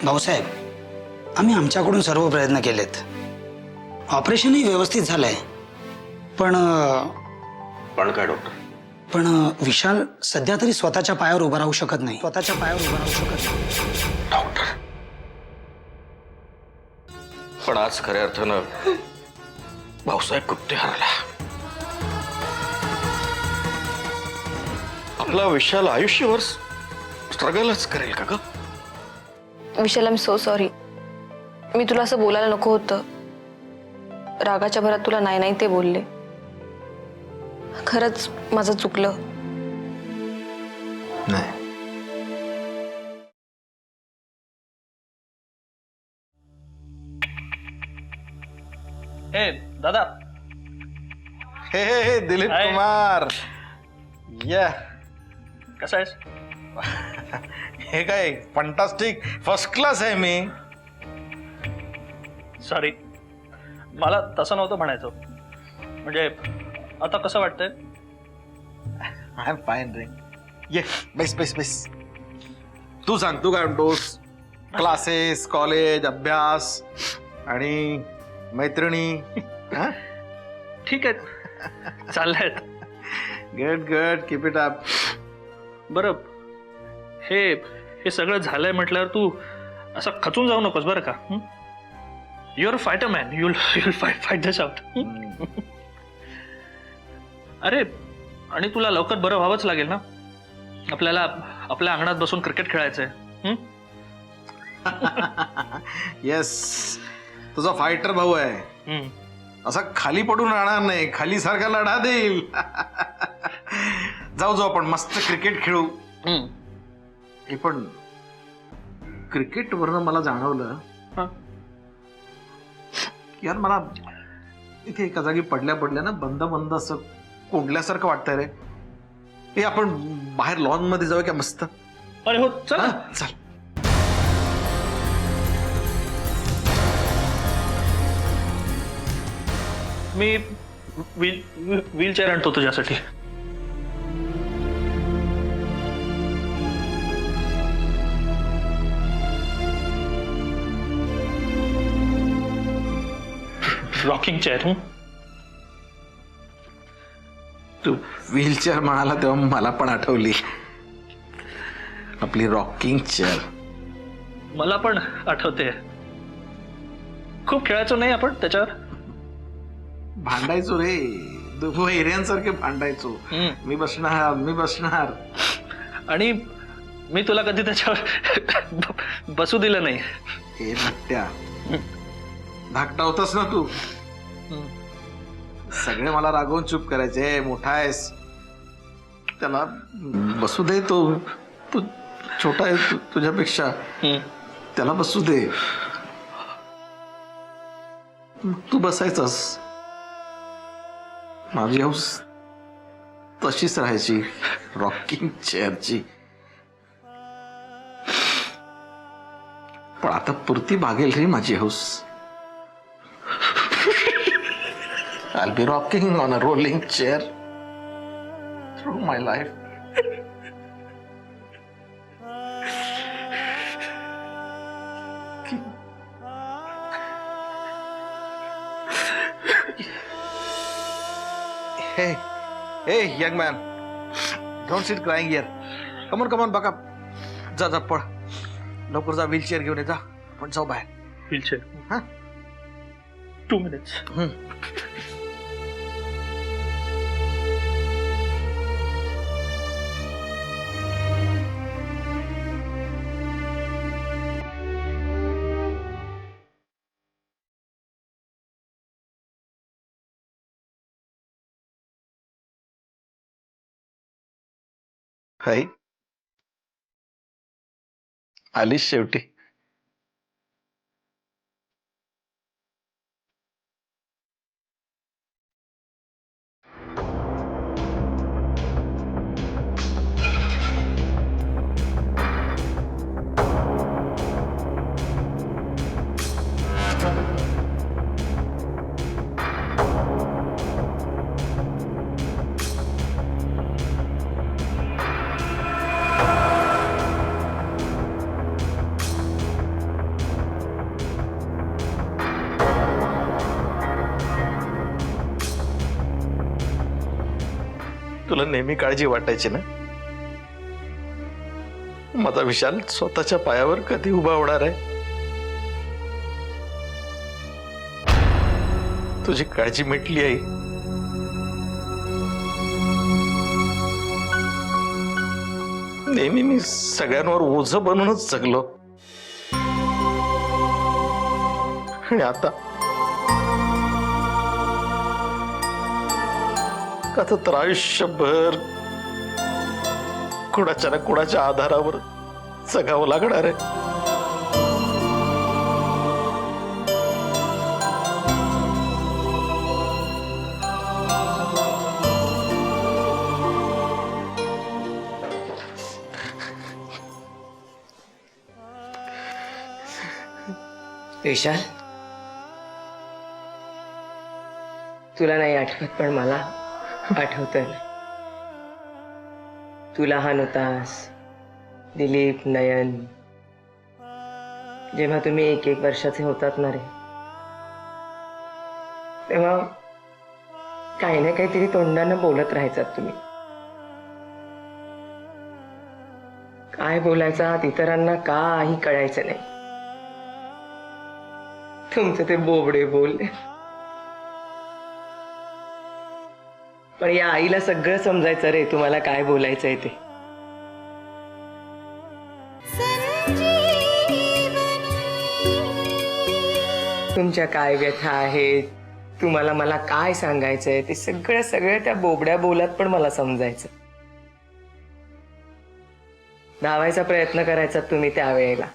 भाऊसाहेब, आम्ही आमच्याकडून सर्व प्रयत्न केलेत. ऑपरेशनही व्यवस्थित झालंय, पण काय डॉक्टर? पण विशाल सध्या तरी स्वतःच्या पायावर उभा राहू शकत नाही. डॉक्टर, पण आज खऱ्या अर्थानं भाऊसाहेब गुप्ते हरला. आपला विशाल आयुष्यभर स्ट्रगलच करेल का ग? विशाल, आय एम सो सॉरी. मी तुला असं बोलायला नको होतं. रागाच्या भरात तुला नाही नाही ते बोलले. खरंच माझं चुकलं. नाही, हे दादा. हे दिलीप हाय. कुमार, या. कसा आहेस? हे काय फंटास्टिक फर्स्ट क्लास आहे मी. सॉरी, मला तसं नव्हतं म्हणायचं. म्हणजे आता कसं वाटतंय? आय एम फाईन रे. ये बेस बेस बेस. तू सांग, तू काय म्हणतोस? क्लासेस, कॉलेज, अभ्यास आणि मैत्रिणी. हा? ठीक आहे, चाललंय. Good good, keep it up. बरं, हे सगळं झालंय म्हटल्यावर तू असं खचून जाऊ नकोस बरं का. You are fighter man. You'll fight this out. अरे, आणि तुला लवकर बरं व्हावंच लागेल ना. आपल्याला आपल्या अंगणात बसून क्रिकेट खेळायचंय. येस, तुझा फायटर भाऊ आहे. असा खाली पडून राहणार नाही, खाली सारखा लढा देईल. जाऊ जाऊ आपण मस्त क्रिकेट खेळू. हे पण क्रिकेट वरनं मला जाणवलं की यार, मला इथे एका जागी पडल्या पडल्या ना बंद बंद असं कोंडल्यासारखं वाटतंय रे. हे आपण बाहेर लॉन मध्ये जाऊया का मस्त? अरे हो, चल. हा, चल. मी व्हीलचेअर आणतो तुझ्यासाठी. Rocking chair. तू व्हीलचेअर म्हणाला तेव्हा मला पण आठवली आपली रॉकिंग चेअर. मला पण आठवते. खूप खेळायचो नाही आपण त्याच्यावर. भांडायचो रे, दोघं हिऱ्यांसारखे भांडायचो. मी बसणार. आणि मी तुला कधी त्याच्यावर बसू दिलं नाही. हे धाकट्या, धाकटा होतास ना तू. सगळे मला रागवून चूप करायचे. मोठा आहेस, त्याला बसू दे. तू छोटा आहे तुझ्यापेक्षा, त्याला बसू दे. तू बसायचास. माझी हौस तशीच राहायची, रॉकिंग चेअरची. पण आता पुरती भागेल रे माझी हौस. I'll be rocking on a rolling chair. through my life. Hey, hey, young man. Don't sit crying here. Come on, buck up. जा पळ. लवकर जा, व्हीलचेअर घेऊन ये जा. आपण जाऊ बाहेर. व्हीलचेअर हा? 2 minutes. हाय. आलीच शेवटी. तुला नेहमी काळजी वाटायची ना माझा विशाल स्वतःच्या पायावर कधी उभा होणार आहे. तुझी काळजी मिटली आई. नेहमी मी सगळ्यांवर ओझ बनूनच जगलो आणि आता तर आयुष्यभर कुणाच्या ना कुणाच्या आधारावर जगावं लागणार आहे. विशाल, तुला नाही आठवत पण मला आठवतंय. तू लहान होतास, दिलीप, नयन, जेव्हा तुम्ही 1-1 वर्षाचे होतात ना रे, तेव्हा काही ना काहीतरी तोंडानं बोलत राहायचात तुम्ही. काय बोलायचा इतरांना काही कळायचं नाही. तुमचे ते बोबडे बोल. पण या आईला सगळं समजायचं रे, तुम्हाला काय बोलायचंय ते. तुमच्या काय व्यथा आहेत, तुम्हाला मला काय सांगायचंय ते सगळं त्या बोबड्या बोलात पण मला समजायचं. धावायचा प्रयत्न करायचा तुम्ही त्यावेळेला.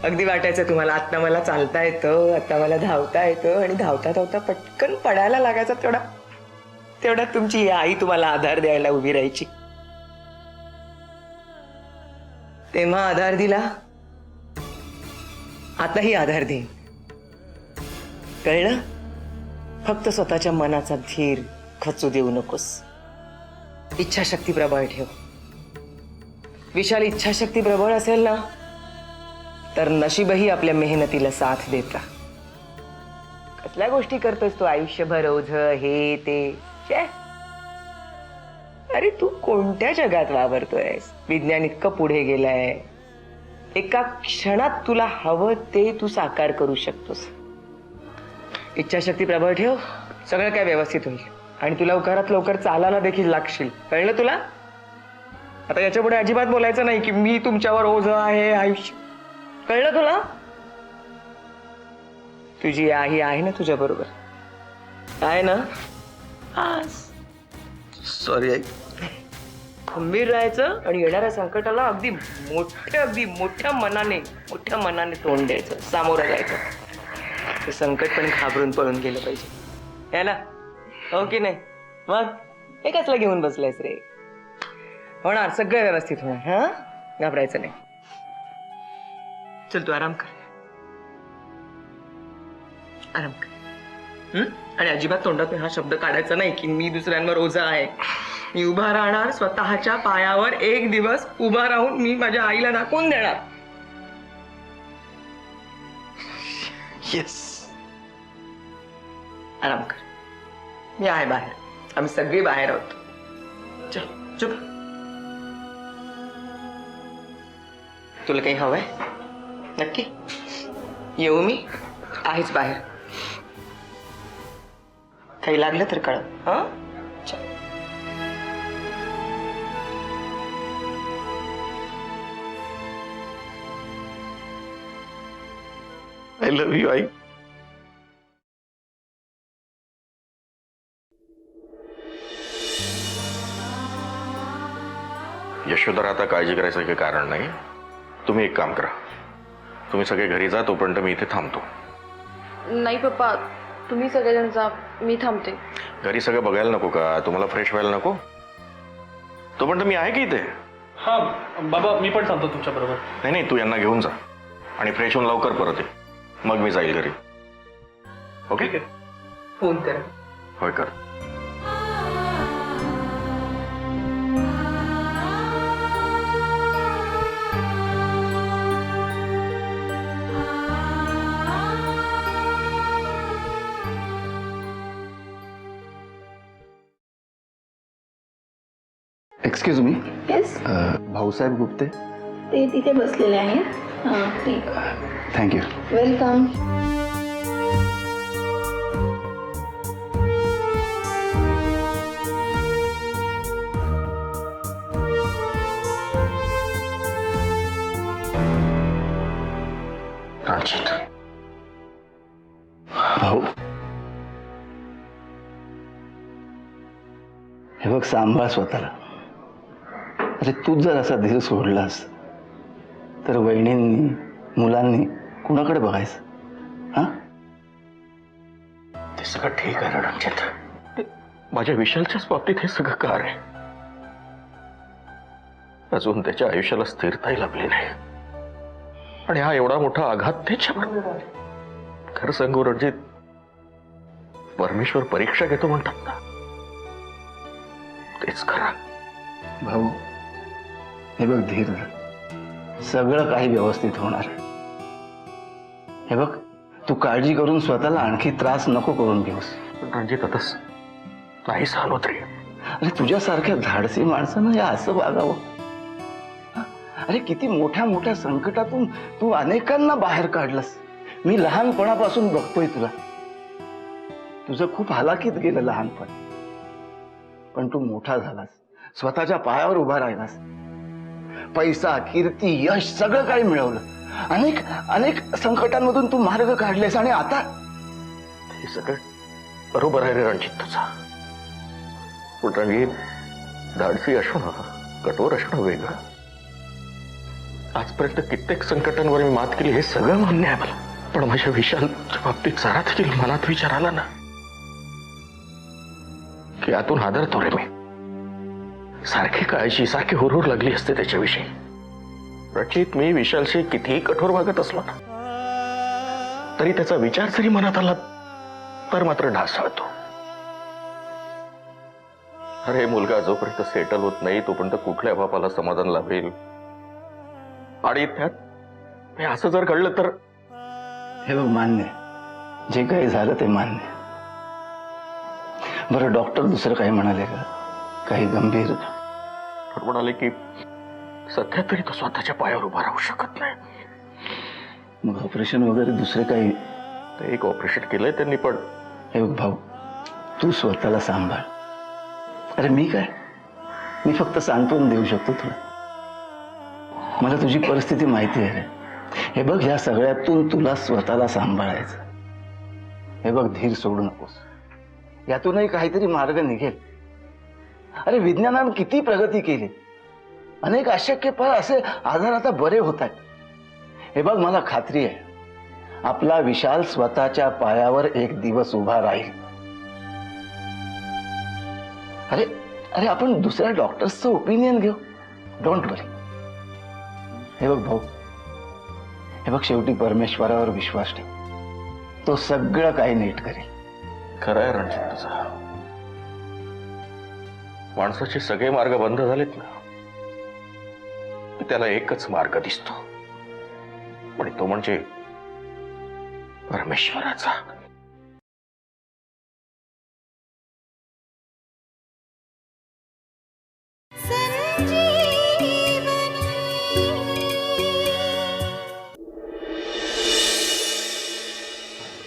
अगदी वाटायचं तुम्हाला आता मला चालता येतं, आता मला धावता येतं, आणि धावता धावता पटकन पडायला लागायचा. तेवढा तुमची आई तुम्हाला आधार द्यायला उभी राहायची. तेव्हा आधार दिला, आताही आधार देईन. कळलं? फक्त स्वतःच्या मनाचा धीर खचू देऊ नकोस. इच्छाशक्ती प्रबळ ठेव. विशाल, इच्छाशक्ती प्रबळ असेल ना तर नशीबही आपल्या मेहनतीला साथ देता. कसल्या गोष्टी करतोस तू आयुष्यभर, ओझ हे ते. अरे तू कोणत्या जगात वावरतोयस? विज्ञान इतकं पुढे गेलंय, एका क्षणात तुला हवं ते तू साकार करू शकतोस. इच्छाशक्ती प्रबळ ठेव, सगळं काय व्यवस्थित होईल. आणि तू लवकरात लवकर चालायला देखील लागशील. कळलं तुला? आता याच्या पुढे अजिबात बोलायचं नाही की मी तुमच्यावर ओझ आहे आयुष्य. कळलं तुला? तुझी आई आहे ना तुझ्या बरोबर, आहे ना? Sorry I. खंबीर राहायचं आणि येणाऱ्या संकटाला अगदी मोठ्या मनाने तोंड द्यायचं, सामोरं जायचं. ते संकट पण घाबरून पळून गेलं पाहिजे, है ना? हो की नाही? मग हे कसलं घेऊन बसलायस रे? होणार, सगळं व्यवस्थित होणार. हा, घाबरायचं नाही. चल तू आराम कर, आराम कर. आणि अजिबात तोंडातून हा शब्द काढायचा नाही की मी दुसऱ्यांवर ओझा आहे. मी उभा राहणार, स्वतःच्या पायावर एक दिवस उभा राहून मी माझ्या आईला दाखवून देणार. येस. आराम कर, मी आहे बाहेर. आम्ही सगळे बाहेर आहोत. चल चुप. तुला काही हवंय नक्की? येऊ मी? आहेच बाहेर. काही लागलं तर कळ. हा चल. आय लव्ह यू आई. यशोधरा, आता काळजी करायचं काही कारण नाही. तुम्ही एक काम करा, तुम्ही सगळे घरी जा, तोपर्यंत मी इथे थांबतो. नाही पप्पा, तुम्ही सगळेजण जा, मी थांबते. घरी सगळं बघायला नको का? तुम्हाला फ्रेश व्हायला नको? तोपर्यंत मी आहे की इथे. हा बाबा, मी पण थांबतो तुमच्या बरोबर. नाही नाही, तू यांना घेऊन जा आणि फ्रेश होऊन लवकर परत ये, मग मी जाईल घरी. ओके? ठीक आहे. फोन कर. होय कर. Excuse me, yes, Bhausaheb Gupte. ते तिथे बसलेले आहेत. हां ठीक. थँक्यू. वेलकम. रणजित, भाऊ, हे बघ, सांभाळ स्वतःला. अरे तूच जर असा धीर सोडलास तर वहिनींनी, मुलांनी कुणाकडे बघायचं? हा? ते सगळं ठीक आहे रणजित. माझ्या विशालच्याच बाबतीत हे सगळं कार आहे. अजून त्याच्या आयुष्याला स्थिरताही लाभली नाही आणि हा एवढा मोठा आघात त्याच्यावर. खरं सांगू रणजित, परमेश्वर परीक्षा घेतो म्हणतात ना, तेच खरं. भाऊ, हे बघ, धीर धर. सगळं काही व्यवस्थित होणार. हे बघ, तू काळजी करून स्वतःला आणखी त्रास नको करून घेऊस. पण रणजित, आता नाही सहन होत रे. अरे तुझ्यासारख्या धाडसी माणसानं हे असं वागावं? हा? अरे किती मोठ्या मोठ्या संकटातून तू अनेकांना बाहेर काढलंस. मी लहानपणापासून बघतोय तुला. तुझं खूप हालाकीत गेलं लहानपण, पण तू मोठा झालास, स्वतःच्या पायावर उभा राहिलास. पैसा, कीर्ती, यश सगळं काही मिळवलं. अनेक अनेक संकटांमधून तू मार्ग काढलेस आणि आता हे सगळं बरोबर आहे रे रणजित तुझा. पण रणजित, धाडसी असणं, कठोर असणं वेगळं. आजपर्यंत कित्येक संकटांवर मी मात केली, हे सगळं मान्य आहे मला. पण माझ्या विशालच्या बाबतीत जरा देखील मनात विचार आला ना की यातून हादरतो रे मी. सारखी काळजी, सारखी हुरहुर लागली असते त्याच्याविषयी. रचित, मी विशालशी कितीही कठोर वागत असलो ना, तरी त्याचा विचार जरी मनात आला तर मात्र ढासळतो. अरे मुलगा जोपर्यंत सेटल होत नाही तोपर्यंत कुठल्या बापाला समाधान लाभेल? आणि त्यात असं जर घडलं तर? हे बघ, मान्य, जे काही झालं ते मान्य. बरं, डॉक्टर दुसरं काही म्हणाले का? काही गंभीर? म्हणाले की सध्या तरी तो स्वतःच्या पायावर उभा राहू शकत नाही. मग ऑपरेशन वगैरे दुसरे काही? एक ऑपरेशन केलंय त्यांनी. पण हे बघ भाऊ, तू स्वतःला सांभाळ. अरे मी काय, मी फक्त सांत्वन देऊ शकतो तुला. मला तुझी परिस्थिती माहिती आहे रे. हे बघ, ह्या सगळ्यातून तुला स्वतःला सांभाळायचं. हे बघ, धीर सोडू नकोस. यातूनही काहीतरी मार्ग निघेल. अरे विज्ञानानं किती प्रगती केली. अनेक अशक्य असे आजार आता बरे होत आहेत. हे बघ, मला खात्री आहे आपला विशाल स्वतःच्या पायावर एक दिवस उभा राहील. अरे अरे आपण दुसऱ्या डॉक्टर्सचं ओपिनियन घेऊ. डोंट वरी. हे बघ भाऊ, हे बघ, शेवटी परमेश्वरावर विश्वास ठेव. तो सगळं काही नीट करेल. खरं आहे रणजित तुझं. माणसाचे सगळे मार्ग बंद झालेत ना, त्याला एकच मार्ग दिसतो, पण तो म्हणजे परमेश्वराचा.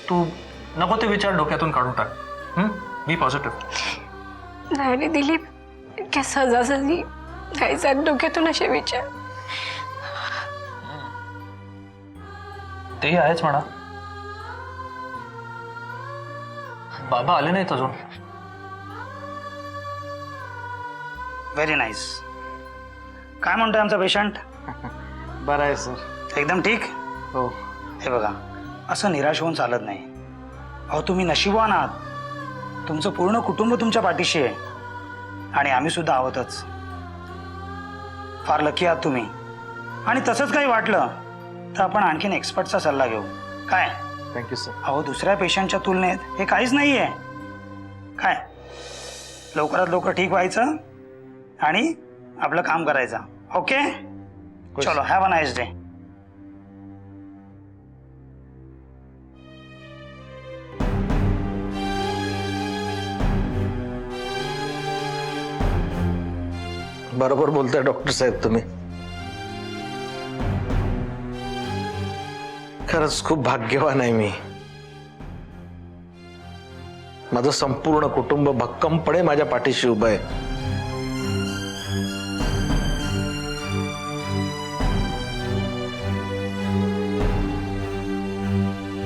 तू नको ते विचार डोक्यातून काढून टाक. बी पॉझिटिव्ह. नाही रे दिलीप, काय सहजासहजी जायचं डोक्यातून असे विचार. तेही आहेच म्हणा. बाबा आले नाहीत अजून. Very nice. काय म्हणतोय आमचा पेशंट? बरं आहे सर. एकदम ठीक. हो. हे बघा, असं निराश होऊन चालत नाही. अहो तुम्ही नशिबवान आहात. तुमचं पूर्ण कुटुंब तुमच्या पाठीशी आहे आणि आम्ही सुद्धा आहोतच. फार लकी आहात तुम्ही. आणि तसंच काही वाटलं तर आपण आणखीन एक्सपर्टचा सल्ला घेऊ. काय? Thank you sir. अहो दुसऱ्या पेशंटच्या तुलनेत हे काहीच नाही आहे. काय? लवकरात लवकर ठीक व्हायचं आणि आपलं काम करायचं. ओके, चलो, हॅव अ नाईस डे. बरोबर बोलताय डॉक्टर साहेब तुम्ही. खरंच खूप भाग्यवान आहे मी. माझं संपूर्ण कुटुंब भक्कमपणे माझ्या पाठीशी उभं आहे.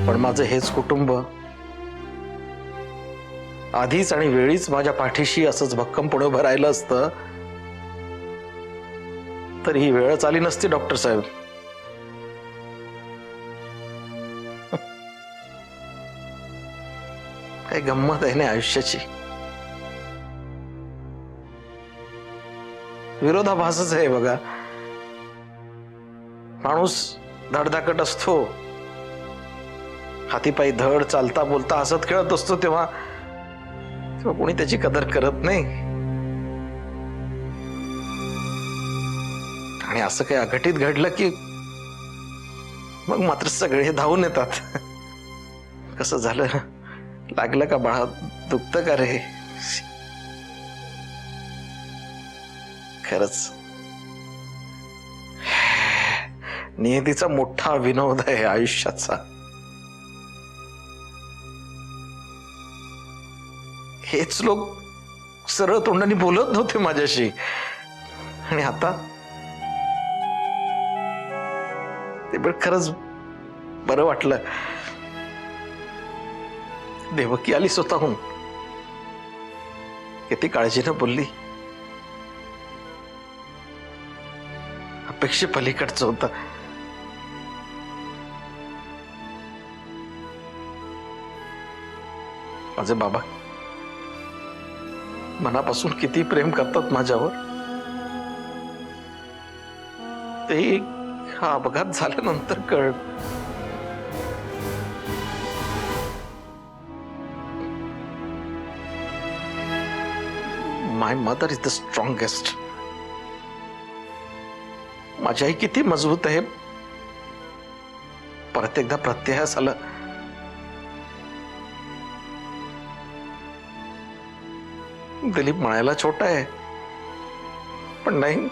पण माझं हेच कुटुंब आधीच आणि वेळीच माझ्या पाठीशी असंच भक्कमपणे उभं राहिलं असतं तर ही वेळच आली नसती डॉक्टर साहेब. काय गंमत आहे ना आयुष्याची. विरोधाभासच आहे बघा. माणूस धडधाकट असतो, हातीपायी धड, चालता बोलता हसत खेळत असतो, तेव्हा कोणी त्याची कदर करत नाही. आणि असं काही अघटित घडलं की मग मात्र सगळे धावून येतात. कसं झालं, लागलं का बाळा, दुखतं का रे? खरंच नियतीचा मोठा विनोद आहे आयुष्याचा. हेच लोक सरळ तोंडाने बोलत नव्हते माझ्याशी आणि आता ते पण खरंच बरं वाटलं. देवकी आली स्वतःहून, किती काळजीनं बोलली. अपेक्षे पलीकडचं होतं. माझे बाबा मनापासून किती प्रेम करतात माझ्यावर, ते हा अपघात झाल्यानंतर कळलं. माय मदर इज द स्ट्रॉंगेस्ट. माझी आई किती मजबूत आहे, परत एकदा प्रत्ययास आलं. दिलीप म्हणायला छोटा आहे, पण नाही,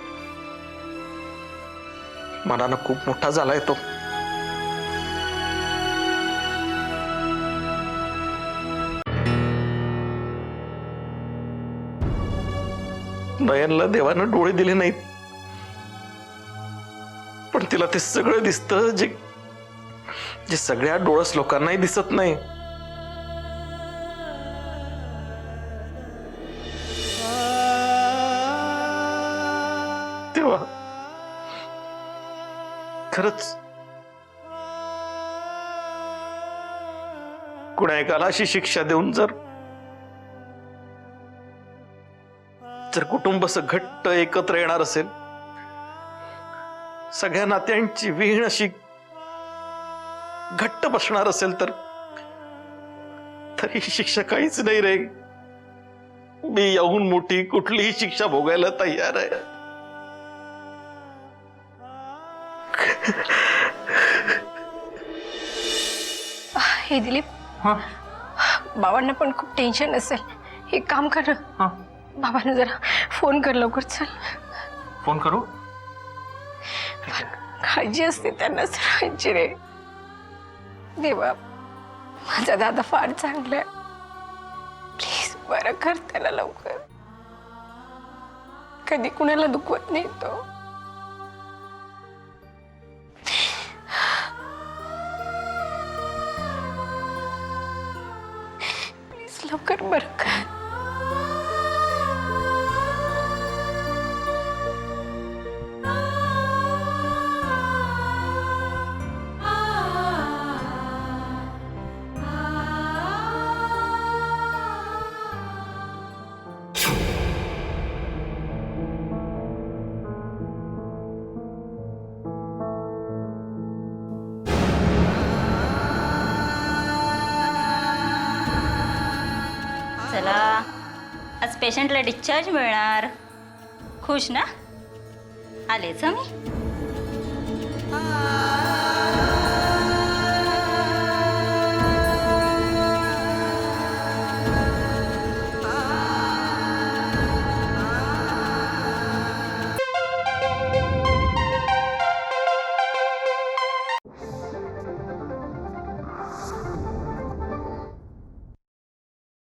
मनानं खूप मोठा झालाय तो. नयनला देवानं डोळे दिले नाहीत, पण तिला ते सगळं दिसतं जे जे सगळ्या डोळस लोकांनाही दिसत नाही. तेव्हा खरंच कुणा एकाला अशी शिक्षा देऊन जर कुटुंब असं घट्ट एकत्र येणार असेल, सगळ्या नात्यांची वीण अशी घट्ट बसणार असेल, तर तरी शिक्षा काहीच नाही रे. मी येऊन मोठी कुठलीही शिक्षा भोगायला तयार आहे. हे दिलीप, बाबांना पण खूप टेन्शन असेल. एक काम कर ना, बाबांना जरा फोन कर लवकर. चल, फोन करू? काळजी असते त्यांना सर्वांची रे. देवा, माझा दादा फार चांगला आहे. प्लीज बरं कर त्याला लवकर. कधी कुणाला दुखवत नाही तो. प्लीज लवकर बरं कर. चला, आज पेशंटला डिस्चार्ज मिळणार. खुश ना? आलेच मी.